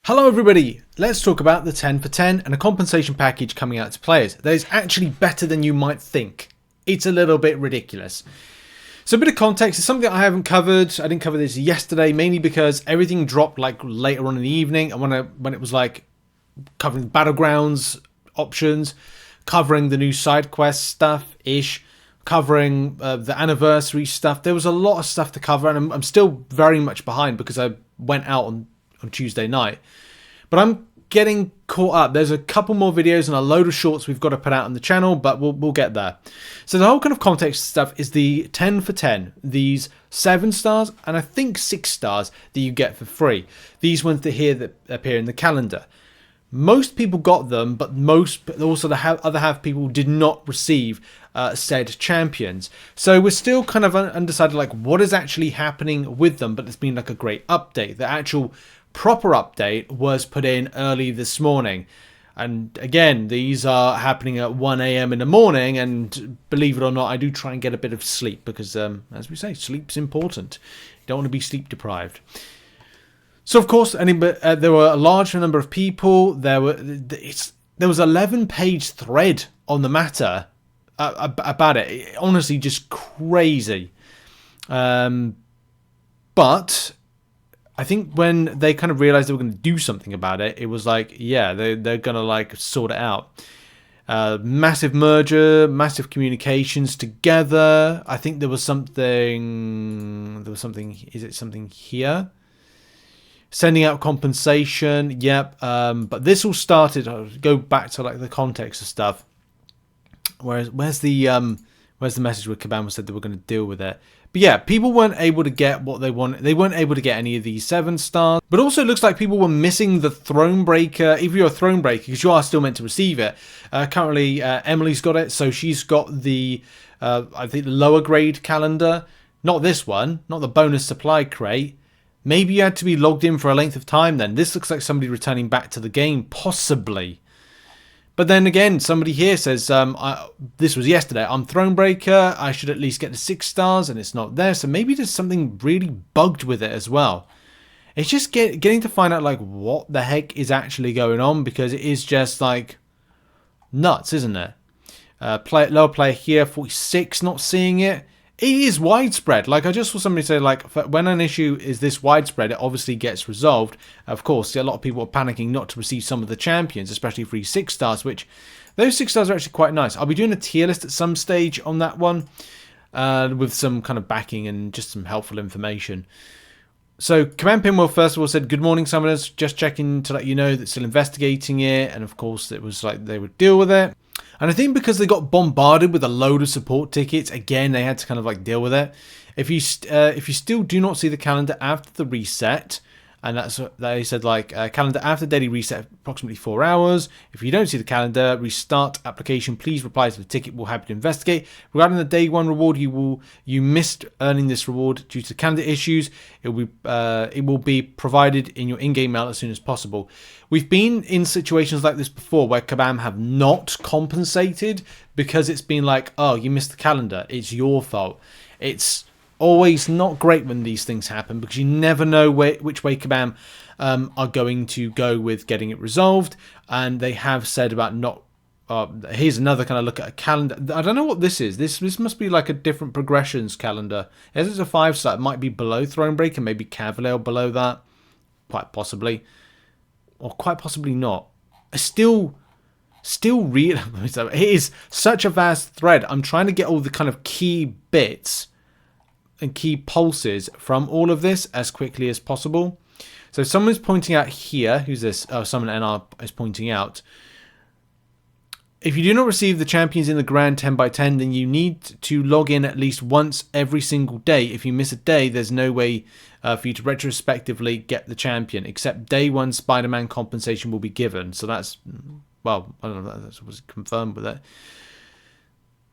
Hello everybody, let's talk about the 10 for 10 and a compensation package coming out to players that is actually better than you might think. It's a little bit ridiculous. So a bit of context, it's something I haven't covered. I didn't cover this yesterday, mainly because everything dropped like later on in the evening, and when it was like covering the battlegrounds options, covering the new side quest stuff-ish, covering the anniversary stuff, there was a lot of stuff to cover, and I'm still very much behind because I went out on Tuesday night. But I'm getting caught up. There's a couple more videos and a load of shorts we've got to put out on the channel, but we'll get there. So the whole kind of context stuff is the 10 for 10. These 7 stars and I think 6 stars that you get for free. These ones that appear in the calendar. Most people got them, but also the other half people did not receive said champions. So we're still kind of undecided, like what is actually happening with them. But it's been like a great update. The actual proper update was put in early this morning. And again, these are happening at 1 a.m. in the morning. And believe it or not, I do try and get a bit of sleep because, as we say, sleep's important. You don't want to be sleep deprived. So, of course, there were a large number of people. There was an 11-page thread on the matter about it. Honestly, just crazy. But I think when they kind of realized they were going to do something about it, it was like, yeah, they're going to like sort it out. Massive merger, massive communications together. I think there was something. Is it something here? Sending out compensation, yep. But this all started. I'll go back to like the context of stuff. Where's the message where Kabam said they were going to deal with it? But yeah, people weren't able to get what they wanted. They weren't able to get any of these 7 stars. But also it looks like people were missing the Thronebreaker. If you're a Thronebreaker, because you are still meant to receive it. Currently, Emily's got it, so she's got the I think the lower grade calendar. Not this one, not the bonus supply crate. Maybe you had to be logged in for a length of time then. This looks like somebody returning back to the game, possibly. But then again, somebody here says, this was yesterday, I'm Thronebreaker, I should at least get the 6 stars, and it's not there. So maybe there's something really bugged with it as well. It's just getting to find out like what the heck is actually going on, because it is just like nuts, isn't it? Lower player here, 46, not seeing it. It is widespread. Like I just saw somebody say, like when an issue is this widespread, it obviously gets resolved. Of course, a lot of people are panicking not to receive some of the champions, especially free 6 stars. Which those 6 stars are actually quite nice. I'll be doing a tier list at some stage on that one, with some kind of backing and just some helpful information. So Command Pinwheel first of all said, "Good morning, summoners. Just checking to let you know that still investigating it." And of course, it was like they would deal with it. And I think because they got bombarded with a load of support tickets, again, they had to kind of like deal with it. If you still do not see the calendar after the reset, and that's what they said, like calendar after daily reset, approximately 4 hours. If you don't see the calendar, restart application. Please reply to the ticket. We'll happy to investigate. Regarding the day 1 reward, you missed earning this reward due to calendar issues. It will be provided in your in-game mail as soon as possible. We've been in situations like this before where Kabam have not compensated because it's been like, oh, you missed the calendar. It's your fault. It's always not great when these things happen because you never know which way Kabam are going to go with getting it resolved. And they have said about not... here's another kind of look at a calendar. I don't know what this is. This must be like a different progressions calendar. As it's a 5-star, it might be below Thronebreaker, maybe Cavalier below that. Quite possibly. Or quite possibly not. Still read. It is such a vast thread. I'm trying to get all the kind of key bits and key pulses from all of this as quickly as possible. So someone's pointing out here. Who's this? Oh, someone NR is pointing out. If you do not receive the champions in the grand 10x10, then you need to log in at least once every single day. If you miss a day, there's no way for you to retrospectively get the champion, except day 1 Spider-Man compensation will be given. So that's, well, I don't know, that was confirmed with it.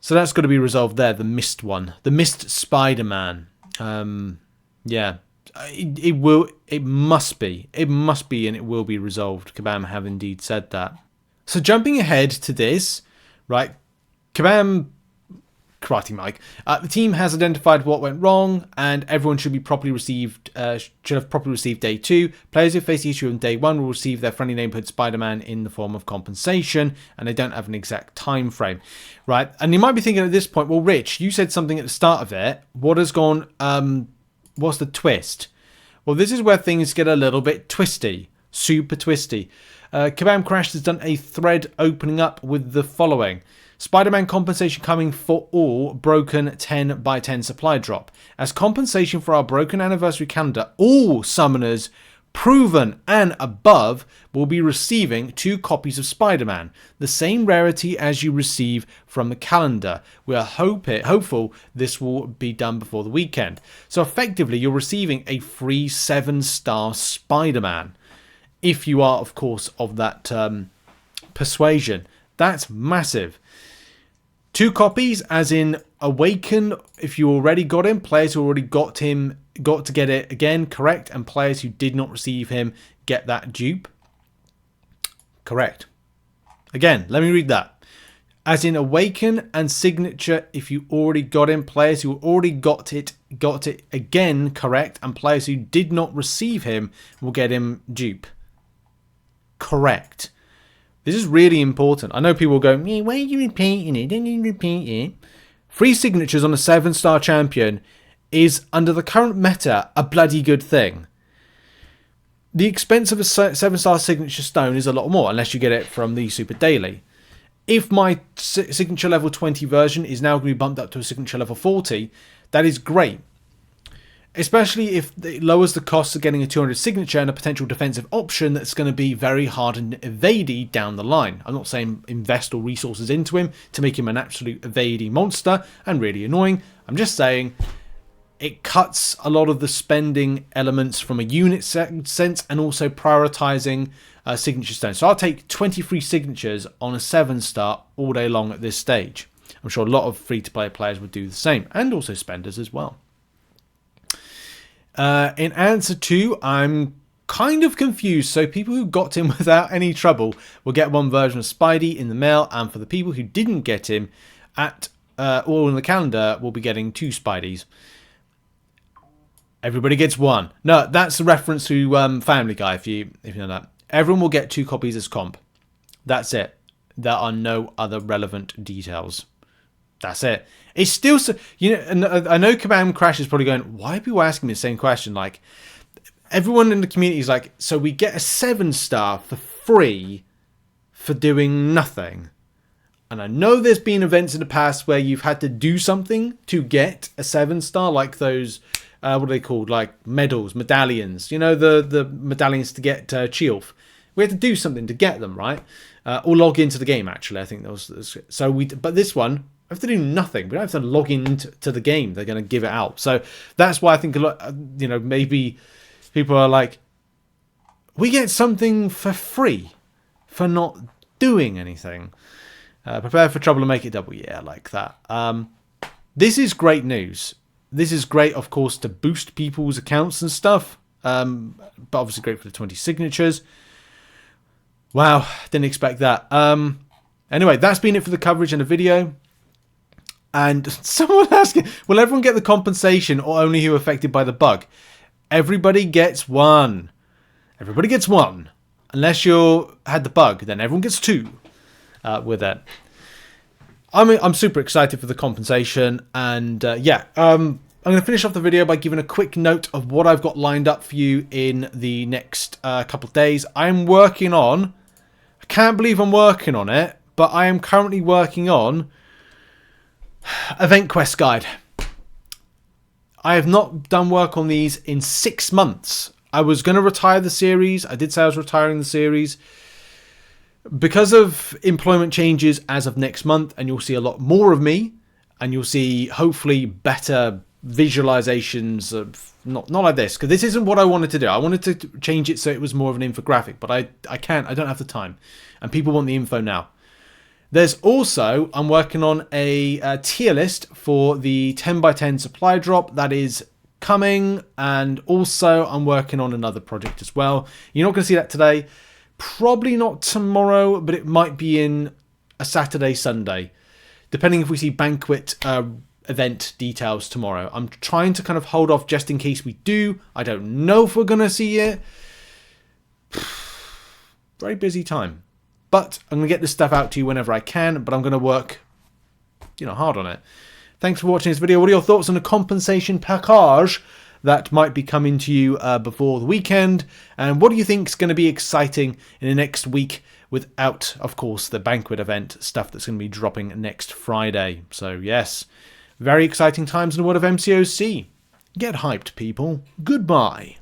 So that's got to be resolved there, the missed one. The missed Spider-Man. Yeah. It must be, and it will be resolved. Kabam have indeed said that. So jumping ahead to this, right, Kabam Karate Mike. The team has identified what went wrong, and everyone should be properly received. Should have properly received day 2. Players who face the issue on day 1 will receive their friendly neighborhood Spider-Man in the form of compensation, and they don't have an exact time frame, right? And you might be thinking at this point, well, Rich, you said something at the start of it. What has gone? What's the twist? Well, this is where things get a little bit twisty, super twisty. Kabam Crash has done a thread opening up with the following. Spider-Man compensation coming for all broken 10 by 10 supply drop. As compensation for our broken anniversary calendar, all summoners proven and above will be receiving 2 copies of Spider-Man, the same rarity as you receive from the calendar. We are hopeful this will be done before the weekend. So effectively, you're receiving a free 7-star Spider-Man, if you are, of course, of that persuasion. That's massive. 2 copies, as in Awaken, if you already got him. Players who already got him got to get it again, correct. And players who did not receive him get that dupe. Correct. Again, let me read that. As in Awaken and Signature, if you already got him. Players who already got it again, correct. And players who did not receive him will get him dupe. Correct. This is really important. I know people go, why are you repeating it? Don't you repeat it? Free signatures on a 7-star champion is, under the current meta, a bloody good thing. The expense of a 7-star signature stone is a lot more, unless you get it from the Super Daily. If my signature level 20 version is now going to be bumped up to a signature level 40, that is great. Especially if it lowers the cost of getting a 200 signature and a potential defensive option that's going to be very hard and evadey down the line. I'm not saying invest all resources into him to make him an absolute evadey monster and really annoying. I'm just saying it cuts a lot of the spending elements from a unit sense and also prioritizing signature stones. So I'll take 20 free signatures on a 7-star all day long at this stage. I'm sure a lot of free-to-play players would do the same, and also spenders as well. In answer to, I'm kind of confused. So people who got him without any trouble will get 1 version of Spidey in the mail, and for the people who didn't get him at all in the calendar, will be getting 2 Spideys. Everybody gets 1. No, that's a reference to Family Guy. If you know that, everyone will get 2 copies as comp. That's it. There are no other relevant details. That's it. It's still, you know, and I know Kabam Crash is probably going, why are people asking me the same question? Like, everyone in the community is like, so we get a 7-star for free for doing nothing. And I know there's been events in the past where you've had to do something to get a 7-star, like those, what are they called? Like medallions. You know, the medallions to get Chilf. We had to do something to get them, right? Or log into the game, actually. I think that was, so but this one, I have to do nothing. We don't have to log into the game. They're going to give it out. So that's why I think a lot, you know, maybe people are like, we get something for free for not doing anything. Prepare for trouble and make it double. Yeah, like that. This is great news. This is great, of course, to boost people's accounts and stuff. But obviously great for the 20 signatures. Wow, didn't expect that. Anyway, that's been it for the coverage and the video. And someone asking, will everyone get the compensation or only who are affected by the bug? Everybody gets 1. Everybody gets 1. Unless you had the bug, then everyone gets 2 with it. I'm super excited for the compensation. And yeah, I'm going to finish off the video by giving a quick note of what I've got lined up for you in the next couple of days. I'm working on, I can't believe I'm working on it, but I am currently working on Event Quest Guide. I have not done work on these in 6 months. I was going to retire the series. I did say I was retiring the series. Because of employment changes as of next month, and you'll see a lot more of me, and you'll see hopefully better visualizations of, not like this, because this isn't what I wanted to do. I wanted to change it so it was more of an infographic, but I don't have the time, and people want the info now. There's also, I'm working on a tier list for the 10 by 10 supply drop that is coming, and also I'm working on another project as well. You're not going to see that today, probably not tomorrow, but it might be in a Saturday, Sunday. depending if we see banquet event details tomorrow. I'm trying to kind of hold off just in case we do. I don't know if we're going to see it. Very busy time. But I'm going to get this stuff out to you whenever I can, but I'm going to work, hard on it. Thanks for watching this video. What are your thoughts on the compensation package that might be coming to you before the weekend? And what do you think is going to be exciting in the next week without, of course, the banquet event stuff that's going to be dropping next Friday? So, yes, very exciting times in the world of MCOC. Get hyped, people. Goodbye.